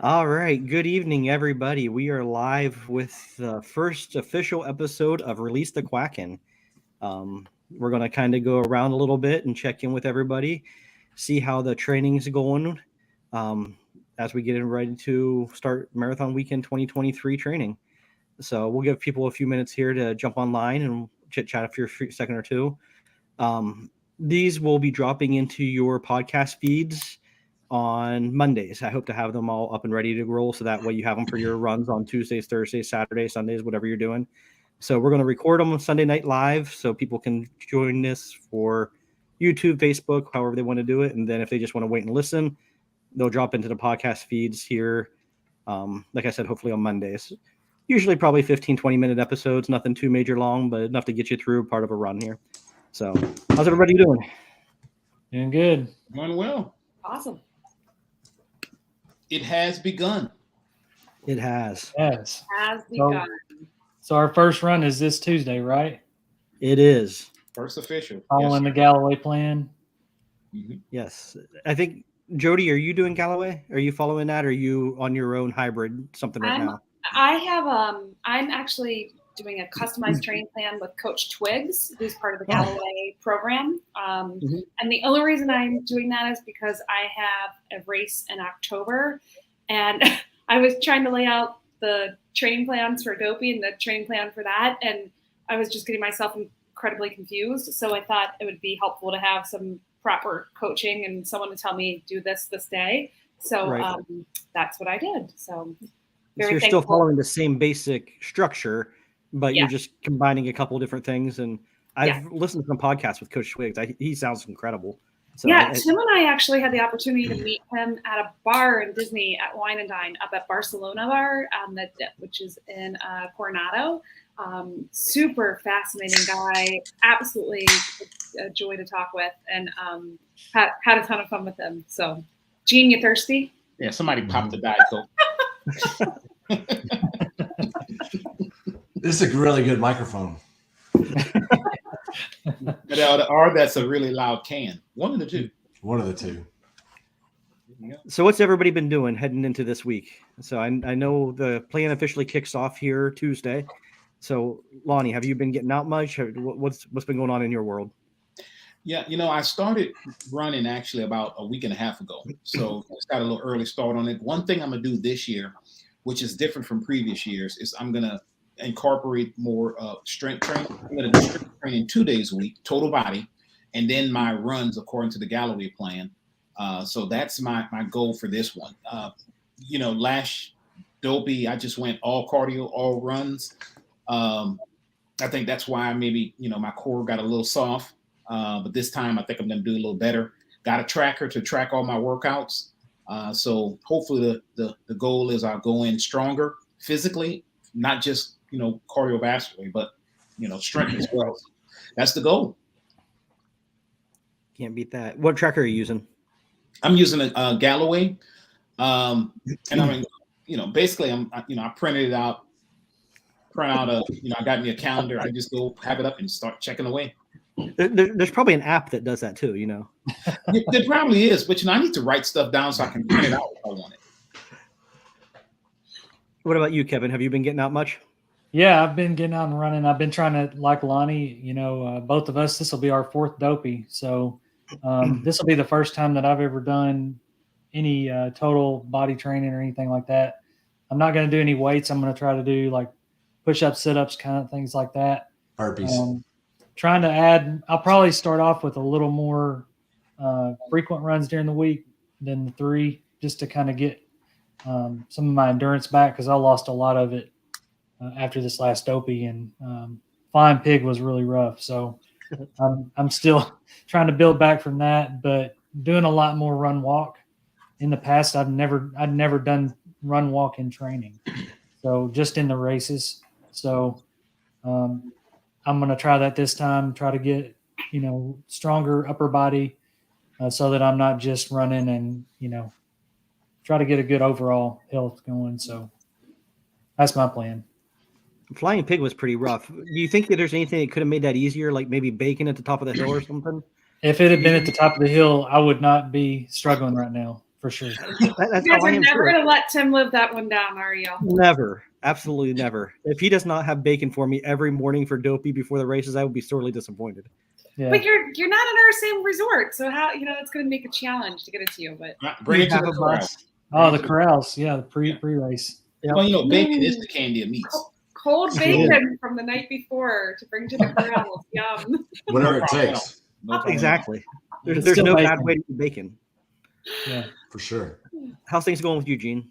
All right. Good evening, everybody. We are live with the first official episode of Release the Quacken. We're going to kind of go around a little bit and check in with everybody, see how the training's going um, as we get ready to start Marathon Weekend 2023 training. So we'll give people a few minutes here to jump online and chit chat for a second or two. These will be dropping into your podcast feeds on Mondays. I hope to have them all up and ready to roll so that way you have them for your runs on Tuesdays, Thursdays, Saturdays, Sundays, whatever you're doing. So we're going to record them on Sunday Night Live so people can join this for YouTube, Facebook, however they want to do it. And then if they just want to wait and listen, they'll drop into the podcast feeds here. Like I said, hopefully on Mondays. Usually probably 15, 20-minute episodes, nothing too major long, but enough to get you through part of a run here. So how's everybody doing? Doing good. Doing well. Awesome. It has begun. It has. Yes. Has begun. So our first run is this Tuesday, right? It is. First official. Following the Galloway plan. Mm-hmm. Yes. I think, Jody, are you doing Galloway? Are you following that? Or are you on your own hybrid something right now? I'm actually doing a customized training plan with Coach Twiggs, who's part of the Galloway program. And the only reason I'm doing that is because I have a race in October, and I was trying to lay out the training plans for Dopey and the training plan for that, and I was just getting myself incredibly confused. So I thought it would be helpful to have some proper coaching and someone to tell me do this day. So that's what I did. So you're still following the same basic structure, but you're just combining a couple of different things. And I've listened to some podcasts with Coach Twiggs. He sounds incredible. So Tim and I actually had the opportunity to meet him at a bar in Disney at Wine and Dine up at Barcelona Bar, which is in Coronado. Super fascinating guy, absolutely a joy to talk with, and had a ton of fun with him. So, Gene, you thirsty? Yeah, somebody popped the Diet Coke. This is a really good microphone. Or that's a really loud can. One of the two. One of the two. So what's everybody been doing heading into this week? So I know the plan officially kicks off here Tuesday. So Lonnie, have you been getting out much? What's been going on in your world? Yeah, I started running actually about a week and a half ago. So it's got a little early start on it. One thing I'm going to do this year, which is different from previous years, is I'm going to incorporate more strength training. I'm going to do strength training 2 days a week, total body, and then my runs according to the Galloway plan. So that's my goal for this one. Last Dopey, I just went all cardio, all runs. I think that's why maybe, my core got a little soft. But this time I think I'm going to do a little better. Got a tracker to track all my workouts. So hopefully the goal is I'll go in stronger physically, not just, cardiovascularly, but, strength as well. That's the goal. Can't beat that. What tracker are you using? I'm using a Galloway. And I mean, basically I printed it out, I got me a calendar. I just go have it up and start checking away. There's probably an app that does that too, There probably is, but I need to write stuff down so I can print it out if I want it. What about you, Kevin? Have you been getting out much? Yeah, I've been getting out and running. I've been trying to, like Lonnie, both of us, this will be our fourth Dopey. So this will be the first time that I've ever done any total body training or anything like that. I'm not going to do any weights. I'm going to try to do like push-ups, sit-ups, kind of things like that. Burpees. Trying to add, I'll probably start off with a little more frequent runs during the week than the 3, just to kind of get some of my endurance back, because I lost a lot of it after this last Dopey, and Flying Pig was really rough. So I'm still trying to build back from that, but doing a lot more run walk. In the past, I'd never done run walk in training, so just in the races. So I'm going to try that this time, try to get, stronger upper body so that I'm not just running and, try to get a good overall health going. So that's my plan. Flying Pig was pretty rough. Do you think that there's anything that could have made that easier, like maybe bacon at the top of the hill or something? If it had been at the top of the hill, I would not be struggling right now, for sure. That's You guys how I are am never too. going to let Tim live that one down, are you? Never. Absolutely never. If he does not have bacon for me every morning for Dopey before the races, I would be sorely disappointed. Yeah. But you're not in our same resort, so how it's going to make a challenge to get it to you. But Bring it to have the a corral. bus. Oh, the corrals. Yeah, the pre-race. Yep. Well, bacon is the candy of meats. cold bacon from the night before to bring to the corral. Yum. Whatever No it problem. takes, No problem. Exactly. There's Still no bacon. bad way to eat bacon. Yeah. for sure. How's things going with Eugene?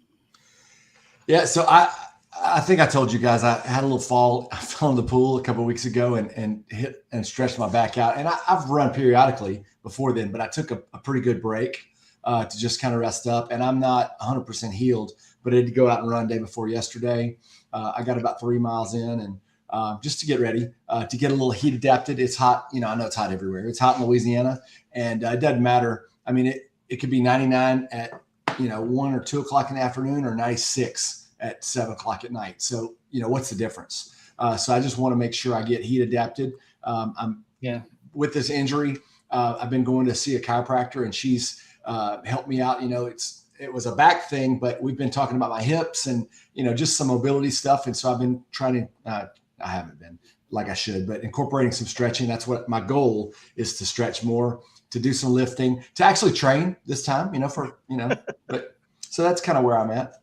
Yeah, so I think I told you guys I had a little fall. I fell in the pool a couple of weeks ago and hit and stretched my back out. And I've run periodically before then, but I took a pretty good break to just kind of rest up. And I'm not 100% healed, but I did go out and run day before yesterday. I got about 3 miles in and just to get ready, to get a little heat adapted. It's hot. I know it's hot everywhere. It's hot in Louisiana, and it doesn't matter. I mean, it could be 99 at 1 or 2 o'clock in the afternoon or 96 at 7 o'clock at night. So, what's the difference? So I just want to make sure I get heat adapted. With this injury, I've been going to see a chiropractor, and she's helped me out. It was a back thing, but we've been talking about my hips and, just some mobility stuff. And so I've been trying to, I haven't been like I should, but incorporating some stretching. That's what my goal is, to stretch more, to do some lifting, to actually train this time, but so that's kind of where I'm at.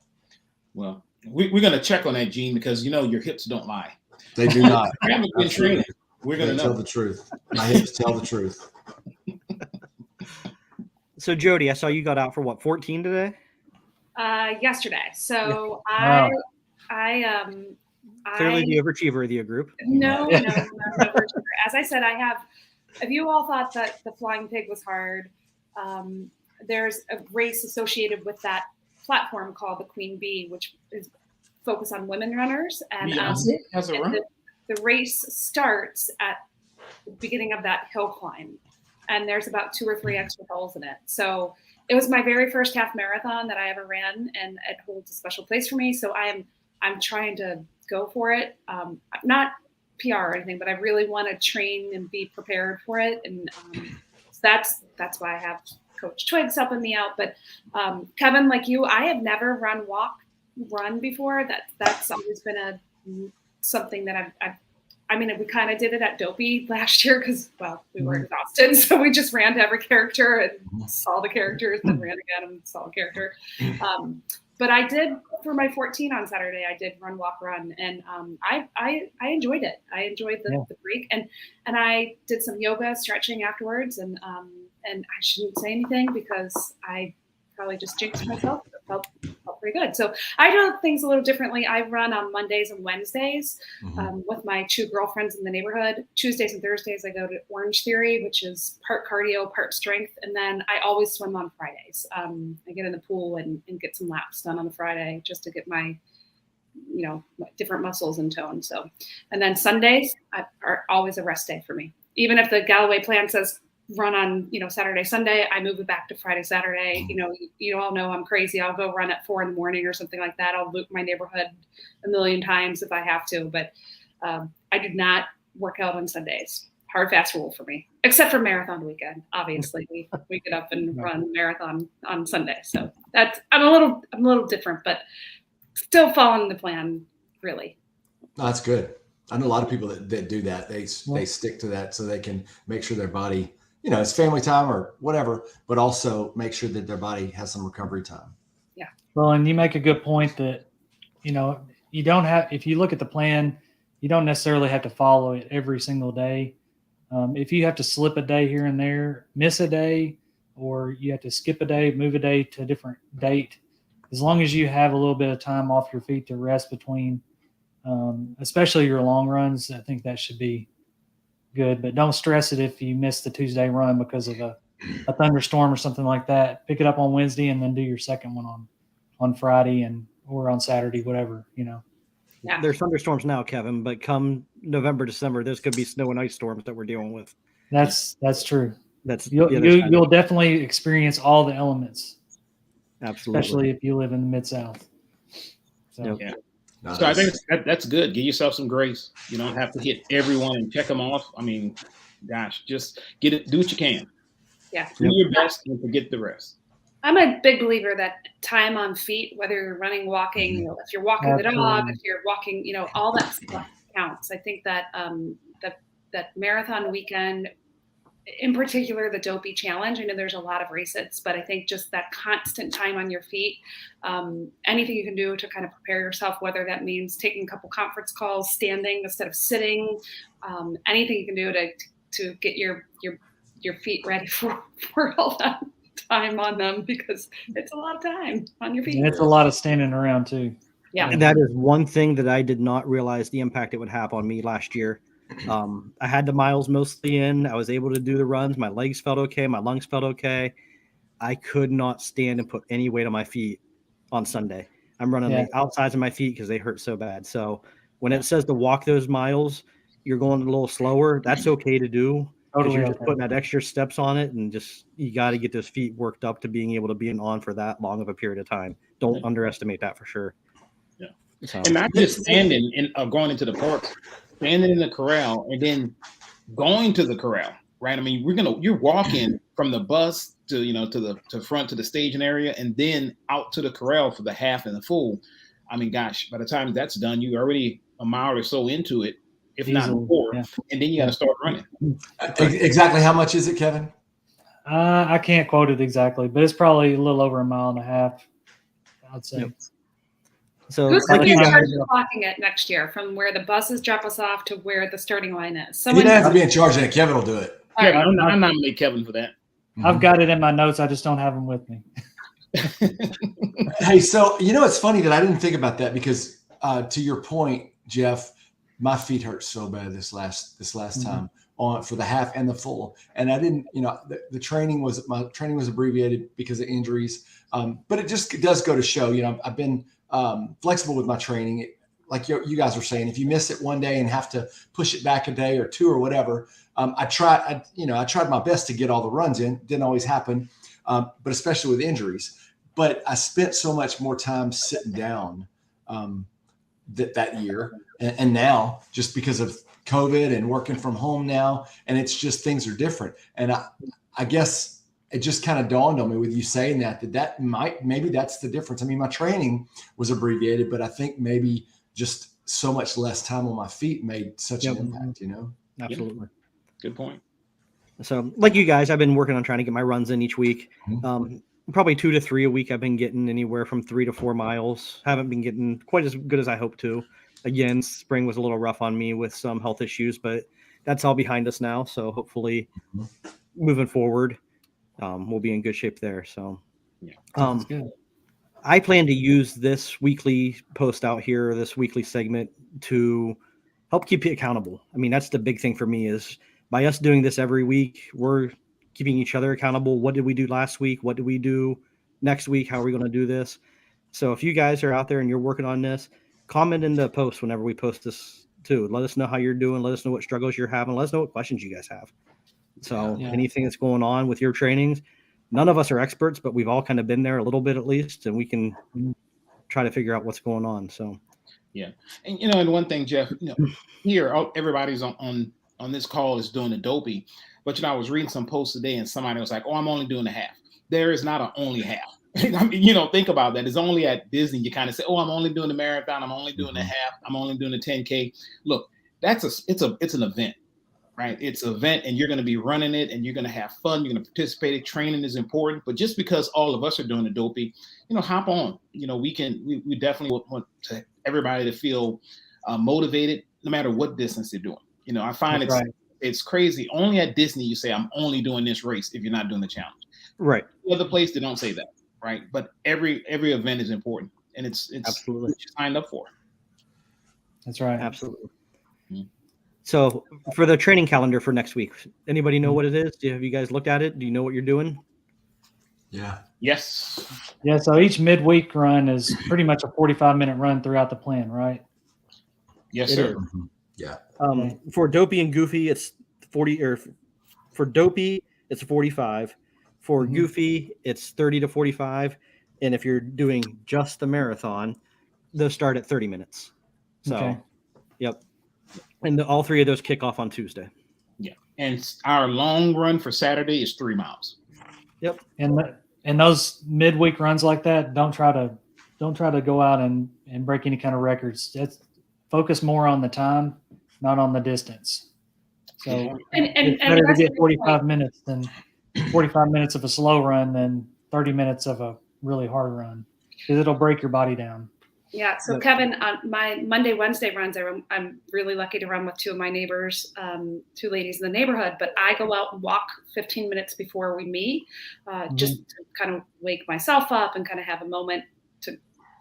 Well, we're going to check on that, Gene, because, your hips don't lie. They do not. I haven't been training. We're going to Tell know. the truth. My hips tell the truth. So Jody, I saw you got out for 14 today? Yesterday. So Wow. Clearly the overachiever of the group. No, as I said, if you all thought that the Flying Pig was hard, there's a race associated with that platform called the Queen Bee, which is focused on women runners. And Has a run? the race starts at the beginning of that hill climb, and there's about 2 or 3 extra hills in it. So it was my very first half marathon that I ever ran, and it holds a special place for me. So I'm trying to go for it. Not PR or anything, but I really want to train and be prepared for it. And so that's why I have Coach Twigs helping me out. But Kevin, like you, I have never run before. That's always been something that we kind of did it at Dopey last year because, we were exhausted. So we just ran to every character and saw the characters, then ran again and saw a character. But I did, for my 14 on Saturday, I did run, walk, run. And I enjoyed it. I enjoyed the break. And I did some yoga, stretching afterwards. And I shouldn't say anything because I probably just jinxed myself. It felt pretty good. So I do things a little differently. I run on Mondays and Wednesdays with my 2 girlfriends in the neighborhood. Tuesdays and Thursdays, I go to Orange Theory, which is part cardio, part strength. And then I always swim on Fridays. I get in the pool and get some laps done on the Friday just to get my, different muscles in tone. So, and then Sundays are always a rest day for me. Even if the Galloway plan says run on, Saturday, Sunday, I move it back to Friday, Saturday. You all know I'm crazy. I'll go run at 4 a.m. or something like that. I'll loop my neighborhood a million times if I have to, but I do not work out on Sundays. Hard, fast rule for me, except for marathon weekend. Obviously we get up and run marathon on Sunday. So I'm a little different, but still following the plan really. No, that's good. I know a lot of people that do that. They stick to that so they can make sure their body, it's family time or whatever, but also make sure that their body has some recovery time. Yeah. Well, and you make a good point that, you don't have, if you look at the plan, you don't necessarily have to follow it every single day. If you have to slip a day here and there, miss a day, or you have to skip a day, move a day to a different date, as long as you have a little bit of time off your feet to rest between, especially your long runs, I think that should be good. But don't stress it if you miss the Tuesday run because of a thunderstorm or something like that. Pick it up on Wednesday and then do your second one on Friday or on Saturday, whatever, Yeah. There's thunderstorms now, Kevin, but come November, December, there's could be snow and ice storms that we're dealing with. That's true. That's You'll definitely experience all the elements, absolutely, especially if you live in the Mid-South. So. Yeah. Nice. So I think that's good. Give yourself some grace. You don't have to hit everyone and check them off. I mean, gosh, just do what you can. Yeah. Do your best and forget the rest. I'm a big believer that time on feet, whether you're running, walking, you know, if you're walking the dog, Absolutely. if you're walking, you know, all that stuff counts. I think that that marathon weekend, in particular, the Dopey Challenge. I know there's a lot of races, but I think just that constant time on your feet, anything you can do to kind of prepare yourself, whether that means taking a couple conference calls, standing instead of sitting, anything you can do to get your feet ready for all that time on them, because it's a lot of time on your feet. And it's a lot of standing around too. Yeah. And that is one thing that I did not realize the impact it would have on me last year. I had the miles mostly in. I was able to do the runs. My legs felt okay. My lungs felt okay. I could not stand and put any weight on my feet on Sunday. I'm running the outsides of my feet because they hurt so bad. So when it says to walk those miles, you're going a little slower. That's okay to do. Because you're just putting that extra steps on it, and just you got to get those feet worked up to being able to be on for that long of a period of time. Don't underestimate that for sure. Yeah, so. And not just standing and going into the park, standing in the corral, and then going to the corral. Right? I mean, you're walking from the bus to to front to the staging area, and then out to the corral for the half and the full. I mean, gosh, by the time that's done, you're already a mile or so into it, if not more, and then you got to start running. Exactly how much is it, Kevin? I can't quote it exactly, but it's probably a little over a mile and a half, I'd say. Yep. So who's going to be in charge of clocking it next year, from where the buses drop us off to where the starting line is? You don't have to be in charge of it. Kevin will do it. Yeah, I'm nominating Kevin for that. I've got it in my notes. I just don't have them with me. Hey, so it's funny that I didn't think about that, because to your point, Jeff, my feet hurt so bad this last time for the half and the full, and I didn't. My training was abbreviated because of injuries, but it does go to show. I've been flexible with my training. Like you guys were saying, if you miss it one day and have to push it back a day or two or whatever, I tried my best to get all the runs in. Didn't always happen, but especially with injuries. But I spent so much more time sitting down that year, and now, just because of COVID and working from home now, and it's just, things are different. And I guess it just kind of dawned on me with you saying that maybe that's the difference. I mean, my training was abbreviated, but I think maybe just so much less time on my feet made such an impact, Absolutely. Good point. So like you guys, I've been working on trying to get my runs in each week. Probably 2 to 3 a week. I've been getting anywhere from 3 to 4 miles. Haven't been getting quite as good as I hope to. Again, spring was a little rough on me with some health issues, but that's all behind us now. So hopefully moving forward, we'll be in good shape there. So I plan to use this weekly post out here, this weekly segment, to help keep you accountable. I mean, that's the big thing for me, is by us doing this every week, we're keeping each other accountable. What did we do last week? What did we do next week? How are we going to do this? So if you guys are out there and you're working on this, comment in the post whenever we post this too. Let us know how you're doing. Let us know what struggles you're having. Let us know what questions you guys have. So anything that's going on with your trainings, none of us are experts, but we've all kind of been there a little bit at least, and we can try to figure out what's going on. So, yeah. And, and one thing, Jeff, here, everybody's on this call is doing the dopey, but, I was reading some posts today and somebody was like, oh, I'm only doing a half. There is not an only half. I mean, think about that. It's only at Disney you kind of say, oh, I'm only doing the marathon. I'm only doing the half. I'm only doing the 10K. Look, it's an event, right? It's an event, and you're going to be running it, and you're going to have fun. You're going to participate. Training is important, but just because all of us are doing the dopey, hop on. We definitely want to everybody to feel motivated, no matter what distance they're doing. I find it's crazy. Only at Disney you say, I'm only doing this race if you're not doing the challenge. Right. The other place they don't say that. Right. But every event is important, and it's absolutely what you signed up for. That's right. Absolutely. So for the training calendar for next week, anybody know what it is? Have you guys looked at it? Do you know what you're doing? Yeah. Yes. Yeah. So each midweek run is pretty much a 45-minute run throughout the plan, right? Yes, sir. Yeah. For Dopey and Goofy, it's 40, or for Dopey, it's 45. For Goofy, it's 30 to 45. And if you're doing just the marathon, they'll start at 30 minutes. So, yep. And all three of those kick off on Tuesday. Yeah. And our long run for Saturday is 3 miles. Yep. And and those midweek runs like that, don't try to go out and break any kind of records. Focus more on the time, not on the distance. So it's better to get 45 minutes than 45 minutes of a slow run than 30 minutes of a really hard run, because it'll break your body down. Yeah. So Kevin, on my Monday, Wednesday runs, I'm really lucky to run with two of my neighbors, two ladies in the neighborhood, but I go out and walk 15 minutes before we meet, just to kind of wake myself up and kind of have a moment to,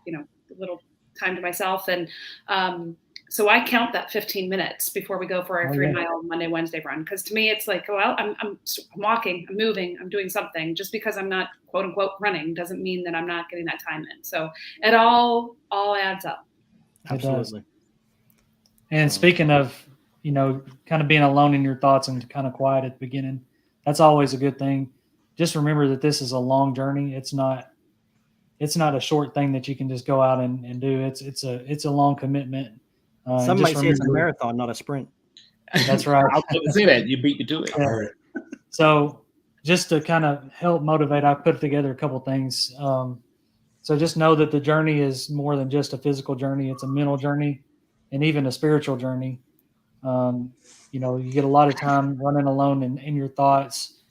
a little time to myself. And, so I count that 15 minutes before we go for our 3-mile Monday, Wednesday run. Cause to me, it's like, well, I'm walking, I'm moving, I'm doing something. Just because I'm not quote unquote running doesn't mean that I'm not getting that time in. So it all adds up. Absolutely. And speaking of, kind of being alone in your thoughts and kind of quiet at the beginning, that's always a good thing. Just remember that this is a long journey. It's not a short thing that you can just go out and do. It's a long commitment. Some might say it's a marathon, not a sprint. That's right. I was going to say that. You beat me to it. Yeah. So just to kind of help motivate, I put together a couple things. So just know that the journey is more than just a physical journey. It's a mental journey and even a spiritual journey. You get a lot of time running alone in your thoughts.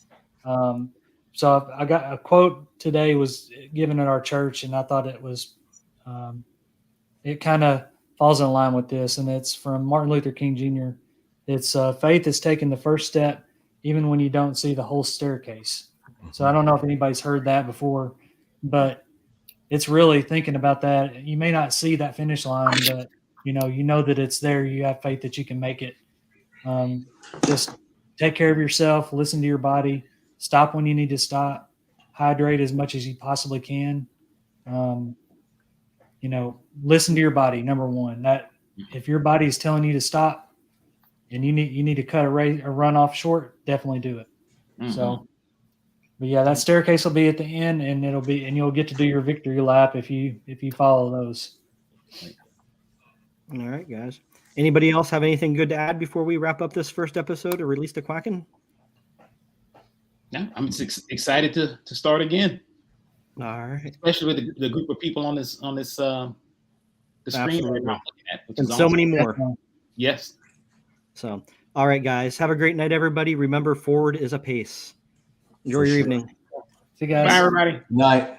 So I got a quote today was given at our church, and I thought it was, it kind of falls in line with this, and it's from Martin Luther King Jr. It's faith is taking the first step even when you don't see the whole staircase. So I don't know if anybody's heard that before, but it's really thinking about that. You may not see that finish line, but you know that it's there. You have faith that you can make it. Just take care of yourself, listen to your body, stop when you need to stop, hydrate as much as you possibly can. Listen to your body. Number one, that if your body is telling you to stop and you need to cut a run off short, definitely do it. Mm-hmm. So, but yeah, that staircase will be at the end, and you'll get to do your victory lap if you follow those. All right, guys. Anybody else have anything good to add before we wrap up this first episode of Release the Quacken? No, I'm excited to start again. All right. Especially with the group of people on this the screen right now, and so many more. Yes. So, all right, guys. Have a great night, everybody. Remember, forward is a pace. Enjoy your evening. See you guys. Bye, everybody. Night.